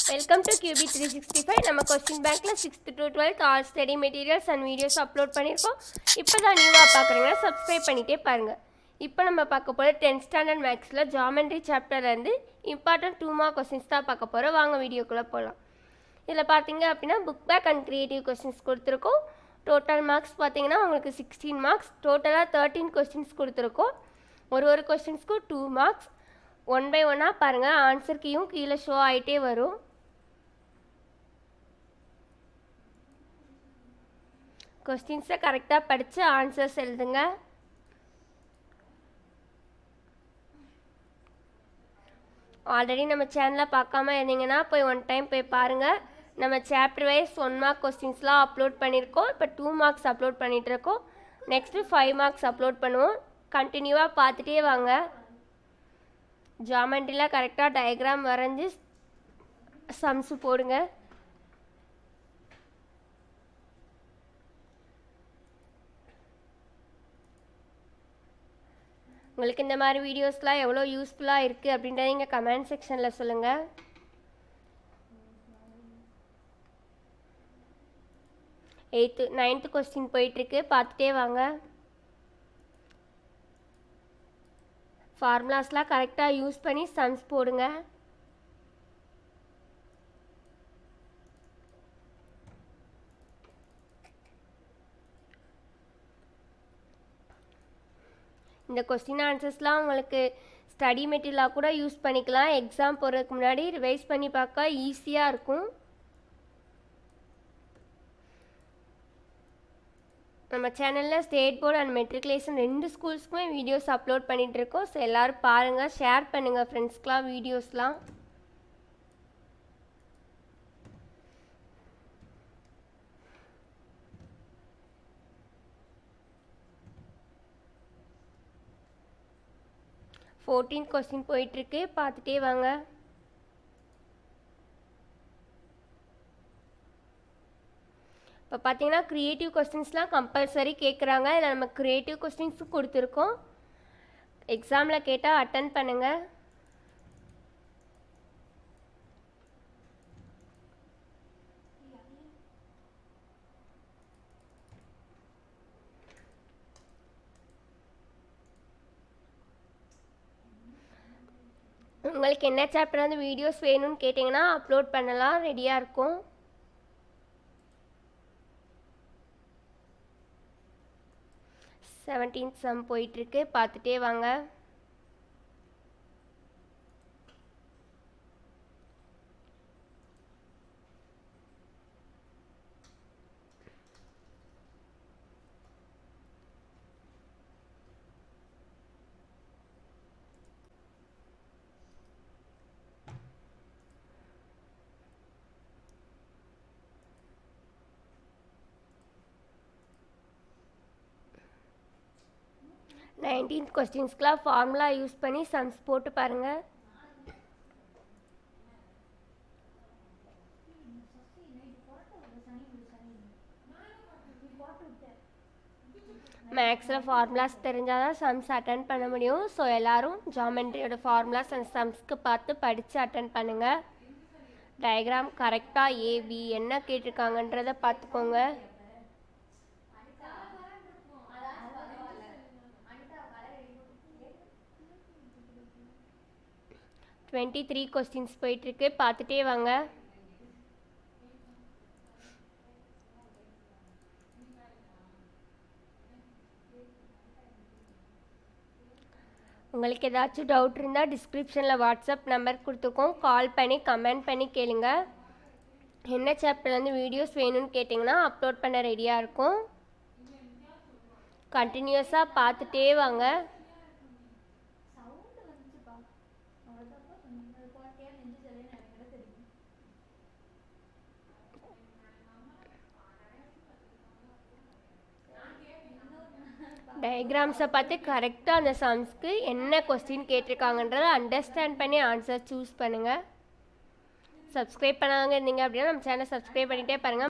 Welcome to QB365. நம்ம question பேங்க்ல 6th to 12th all study materials and videos upload பண்ணியிருக்கோம். இப்போ தான் நியூவாக பார்க்குறீங்கன்னா சப்ஸ்கிரைப் பண்ணிகிட்டே பாருங்கள். இப்போ நம்ம பார்க்க போகிற 10th ஸ்டாண்டர்ட் மேக்ஸில் ஜாமெண்ட்ரி சாப்டர்லேருந்து இம்பார்ட்டன்ட் 2 மார்க் கொஸ்டின்ஸ் தான் பார்க்க போகிறோம். வாங்க வீடியோக்குள்ளே போகலாம். இதில் பார்த்தீங்க அப்படின்னா book back and creative questions கொடுத்துருக்கோம். டோட்டல் மார்க்ஸ் பார்த்தீங்கன்னா உங்களுக்கு 16 மார்க்ஸ். டோட்டலாக 13 கொஸ்டின்ஸ் கொடுத்துருக்கோம். ஒரு கொஸ்டின்ஸ்க்கு 2 மார்க்ஸ். 1 by 1 பாருங்கள். ஆன்சர் கீயும் கீழே ஷோ ஆகிட்டே வரும். கொஸ்டின்ஸை கரெக்டாக படித்து ஆன்சர்ஸ் எழுதுங்க. ஆல்ரெடி நம்ம சேனலை பார்க்காம இருந்தீங்கன்னா போய் ஒன் டைம் போய் பாருங்கள். நம்ம சாப்டர் வைஸ் 1 மார்க் கொஸ்டின்ஸ்லாம் அப்லோட் பண்ணியிருக்கோம். இப்போ 2 மார்க்ஸ் அப்லோட் பண்ணிகிட்ருக்கோம். நெக்ஸ்ட்டு 5 மார்க்ஸ் அப்லோட் பண்ணுவோம். கண்டினியூவாக பார்த்துட்டே வாங்க. ஜாமெண்ட்ரியில் கரெக்டாக டயக்ராம் வரைஞ்சி சம்ஸு போடுங்க. உங்களுக்கு இந்த மாதிரி வீடியோஸ்லாம் எவ்வளோ யூஸ்ஃபுல்லாக இருக்குது அப்படின்றத நீங்கள் கமெண்ட் செக்ஷனில் சொல்லுங்கள். நைன்த்து கொஸ்டின் போயிட்டுருக்கு, பார்த்துட்டே வாங்க. ஃபார்முலாஸ்லாம் கரெக்டாக யூஸ் பண்ணி சம்ஸ் போடுங்க. இந்த கொஸ்டின் ஆன்சர்ஸ்லாம் உங்களுக்கு ஸ்டடி மெட்டீரியலாக கூட யூஸ் பண்ணிக்கலாம். எக்ஸாம் போகிறதுக்கு முன்னாடி ரிவைஸ் பண்ணி பார்க்க ஈஸியாக இருக்கும். நம்ம சேனலில் ஸ்டேட் போர்டு அண்ட் மெட்ரிகுலேஷன் 2 ஸ்கூல்ஸ்க்குமே வீடியோஸ் அப்லோட் பண்ணிகிட்ருக்கோம். ஸோ எல்லோரும் பாருங்கள், ஷேர் பண்ணுங்கள் ஃப்ரெண்ட்ஸ்க்கெலாம் வீடியோஸ்லாம். கொஸ்டின் போயிட்டுருக்கு, பார்த்துட்டே வாங்க. இப்போ பார்த்தீங்கன்னா க்ரியேட்டிவ் கொஸ்டின்ஸ்லாம் கம்பல்சரி கேட்குறாங்க. இதில் நம்ம க்ரியேட்டிவ் கொஸ்டின்ஸும் கொடுத்துருக்கோம். எக்ஸாமில் கேட்டால் அட்டன் பண்ணுங்கள். உங்களுக்கு என்ன சாப்டர் வந்து வீடியோஸ் வேணும்னு கேட்டிங்கன்னா அப்லோட் பண்ணலாம், ரெடியாக இருக்கும். செவன்டீன்த் சம் போயிட்டுருக்கு, பார்த்துட்டே வாங்க. நைன்டீன்த் கொஸ்டின்ஸ்க்கெலாம் ஃபார்முலா யூஸ் பண்ணி சம்ஸ் போட்டு பாருங்கள். மேக்ஸில் ஃபார்முலாஸ் தெரிஞ்சால் தான் சம்ஸ் அட்டன் பண்ண முடியும். ஸோ எல்லோரும் ஜாமெண்ட்ரியோட ஃபார்முலாஸ் அண்ட் சம்ஸ்க்கு பார்த்து படித்து அட்டன் பண்ணுங்கள். டயக்ராம் கரெக்டாக ஏபி என்ன கேட்டிருக்காங்கன்றதை பார்த்துக்கோங்க. கொஸ்டின்ஸ் போயிட்டுருக்கு, பார்த்துட்டே வாங்க. உங்களுக்கு ஏதாச்சும் டவுட் இருந்தால் டிஸ்கிரிப்ஷனில் வாட்ஸ்அப் நம்பர் கொடுத்துருக்கோம். கால் பண்ணி கமெண்ட் பண்ணி கேளுங்க. என்ன சாப்டர்லேருந்து வீடியோஸ் வேணும்னு கேட்டிங்கன்னா அப்லோட் பண்ண ரெடியாக இருக்கும். கண்டினியூஸாக பார்த்துட்டே வாங்க. டயக்ராம்ஸை பார்த்து கரெக்டாக அந்த சம்ஸ்க்கு என்ன கொஸ்டின் கேட்டிருக்காங்கன்றதை அண்டர்ஸ்டாண்ட் பண்ணி ஆன்சர் சூஸ் பண்ணுங்கள். சப்ஸ்கிரைப் பண்ணாங்க இருந்தீங்க அப்படின்னா நம்ம சேனலை சப்ஸ்கிரைப் பண்ணிகிட்டே பாருங்கள்.